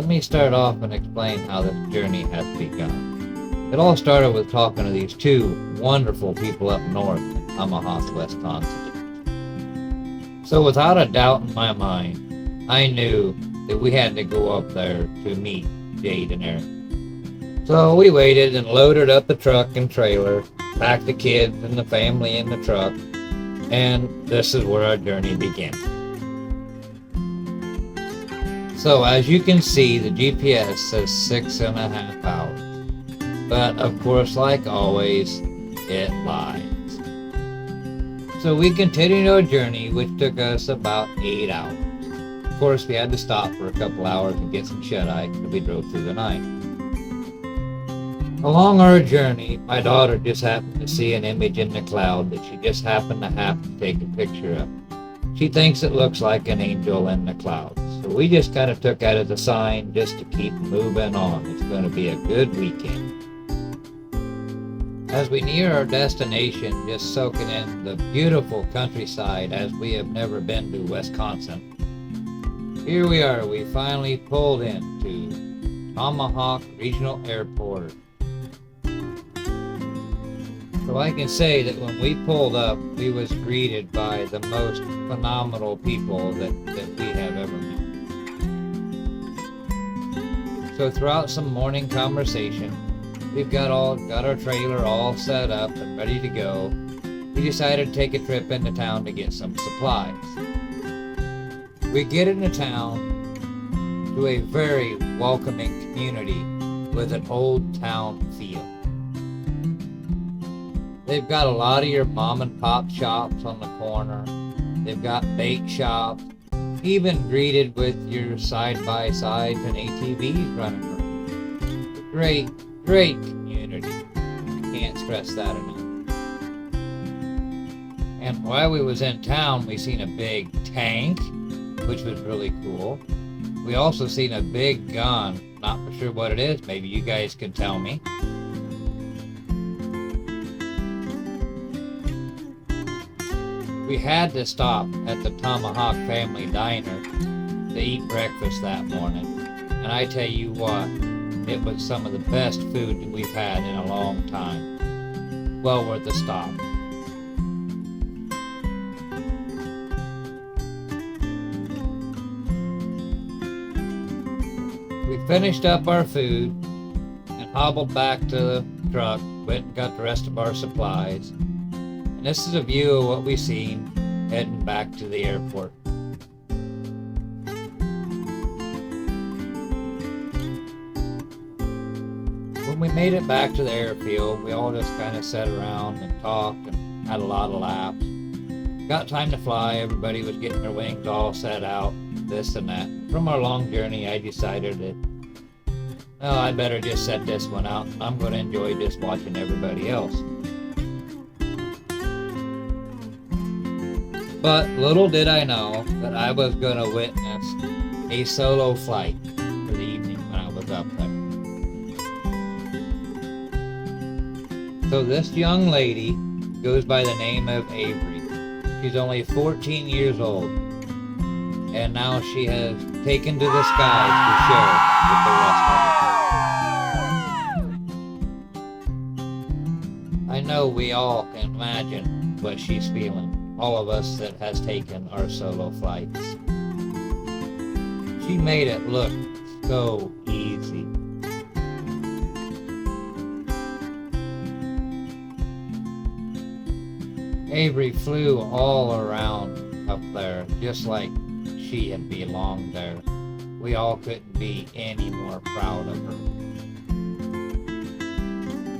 let me start off and explain how this journey has begun. It all started with talking to these two wonderful people up north in Tomahawk, Wisconsin. So without a doubt in my mind, I knew that we had to go up there to meet Jade and Eric. So we waited and loaded up the truck and trailer, packed the kids and the family in the truck, and this is where our journey began. So as you can see, the GPS says 6.5 hours. But of course, like always, it lies. So we continued our journey, which took us about 8 hours. Of course, we had to stop for a couple hours and get some shut-eye because we drove through the night. Along our journey, my daughter just happened to see an image in the cloud that she just happened to have to take a picture of. She thinks it looks like an angel in the clouds. So we just kind of took that as a sign just to keep moving on. It's going to be a good weekend. As we near our destination, just soaking in the beautiful countryside as we have never been to Wisconsin, here we are. We finally pulled into Tomahawk Regional Airport. So I can say that when we pulled up, we was greeted by the most phenomenal people that we have ever met. So throughout some morning conversation, we've got our trailer all set up and ready to go. We decided to take a trip into town to get some supplies. We get into town to a very welcoming community with an old town feel. They've got a lot of your mom and pop shops on the corner. They've got bake shops, even greeted with your side-by-sides and ATVs running around. Great community. Can't stress that enough. And while we was in town, we seen a big tank, which was really cool. We also seen a big gun. Not for sure what it is. Maybe you guys can tell me. We had to stop at the Tomahawk Family Diner to eat breakfast that morning. And I tell you what, it was some of the best food that we've had in a long time. Well worth the stop. We finished up our food and hobbled back to the truck, went and got the rest of our supplies. And this is a view of what we seen heading back to the airport. When we made it back to the airfield, we all just kind of sat around and talked and had a lot of laughs. Got time to fly, everybody was getting their wings all set out, this and that. From our long journey, I decided that, well, I better just set this one out. I'm going to enjoy just watching everybody else. But little did I know that I was going to witness a solo flight for the evening when I was up there. So this young lady goes by the name of Avery. She's only 14 years old. And now she has taken to the skies to share with the rest of us. I know we all can imagine what she's feeling. All of us that has taken our solo flights. She made it look so easy. Avery flew all around up there, just like she had belonged there. We all couldn't be any more proud of her.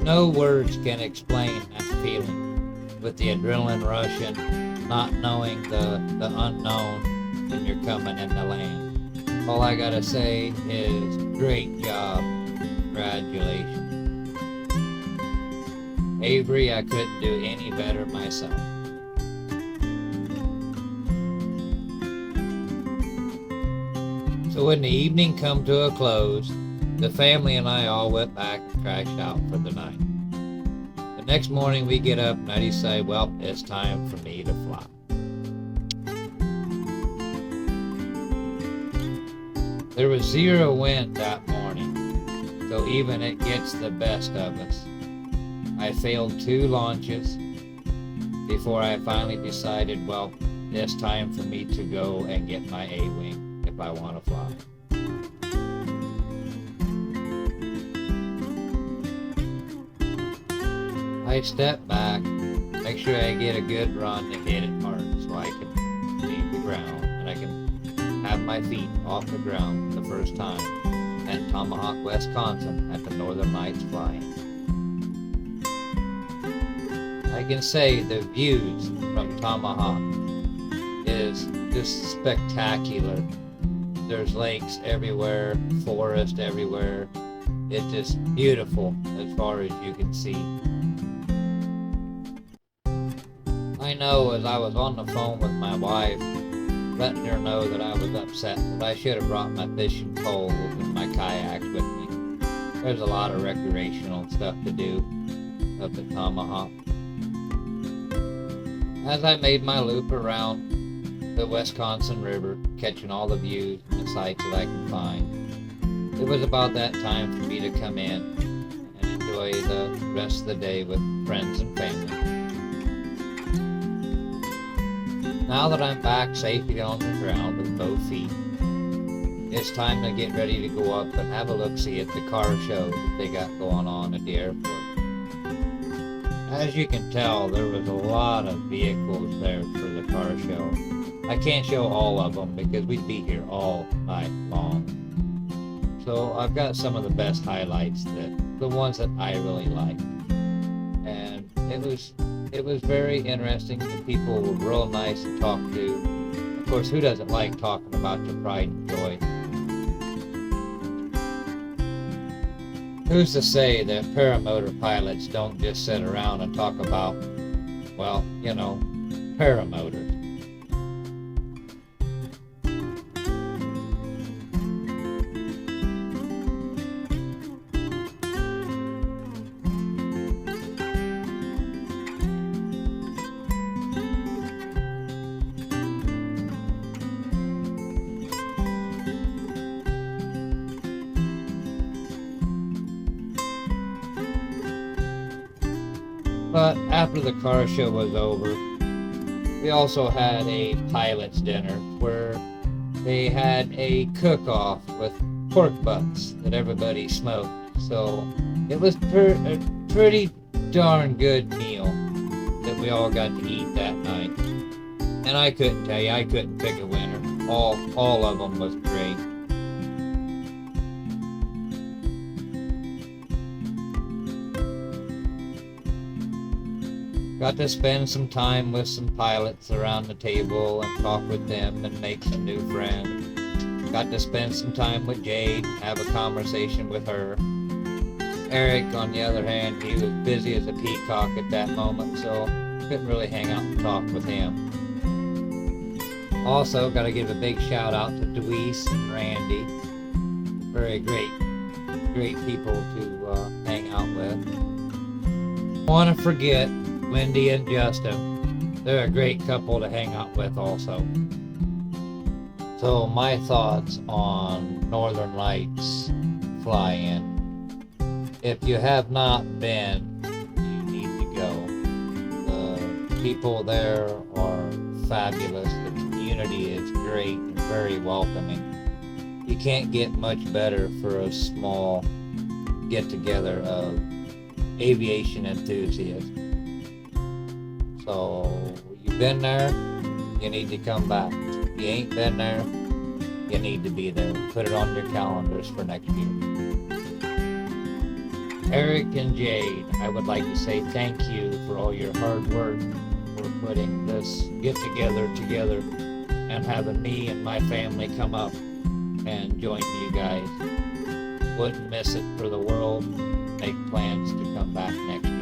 No words can explain that feeling, with the adrenaline rushing, not knowing the unknown when you're coming into land. All I gotta say is, great job, congratulations. Avery, I couldn't do any better myself. So when the evening come to a close, the family and I all went back and crashed out for the night. The next morning we get up and I decide, well, it's time for me to fly. There was zero wind that morning, so even it gets the best of us. I failed 2 launches before I finally decided, well, it's time for me to go and get my A-wing if I want to fly. I step back, make sure I get a good run to hit it hard so I can leave the ground and I can have my feet off the ground the first time at Tomahawk, Wisconsin at the Northern Lights flying. I can say the views from Tomahawk is just spectacular. There's lakes everywhere, forest everywhere. It's just beautiful as far as you can see. I know as I was on the phone with my wife, letting her know that I was upset that I should have brought my fishing poles and my kayaks with me. There's a lot of recreational stuff to do up at Tomahawk. As I made my loop around the Wisconsin River, catching all the views and the sights that I could find, it was about that time for me to come in and enjoy the rest of the day with friends and family. Now that I'm back safely on the ground with both feet, it's time to get ready to go up and have a look-see at the car show that they got going on at the airport. As you can tell, there was a lot of vehicles there for the car show. I can't show all of them because we'd be here all night long. So I've got some of the best highlights, the ones that I really liked. And it was very interesting. The people were real nice to talk to. Of course, who doesn't like talking about your pride and joy? Who's to say that paramotor pilots don't just sit around and talk about, well, you know, paramotors? But after the car show was over, we also had a pilot's dinner where they had a cook-off with pork butts that everybody smoked. So it was a pretty darn good meal that we all got to eat that night. And I couldn't tell you, I couldn't pick a winner. All of them was great. Got to spend some time with some pilots around the table and talk with them and make some new friends. Got to spend some time with Jade, have a conversation with her. Eric, on the other hand, he was busy as a peacock at that moment, so couldn't really hang out and talk with him. Also, got to give a big shout out to Deweese and Randy. Very great people to hang out with. Want to forget Wendy and Justin. They're a great couple to hang out with also. So my thoughts on Northern Lights fly-in. If you have not been, you need to go. The people there are fabulous. The community is great and very welcoming. You can't get much better for a small get-together of aviation enthusiasts. So, you've been there, you need to come back. If you ain't been there, you need to be there. Put it on your calendars for next year. Eric and Jade, I would like to say thank you for all your hard work for putting this get-together and having me and my family come up and join you guys. Wouldn't miss it for the world. Make plans to come back next year.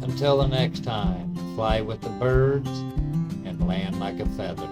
Until the next time, fly with the birds and land like a feather.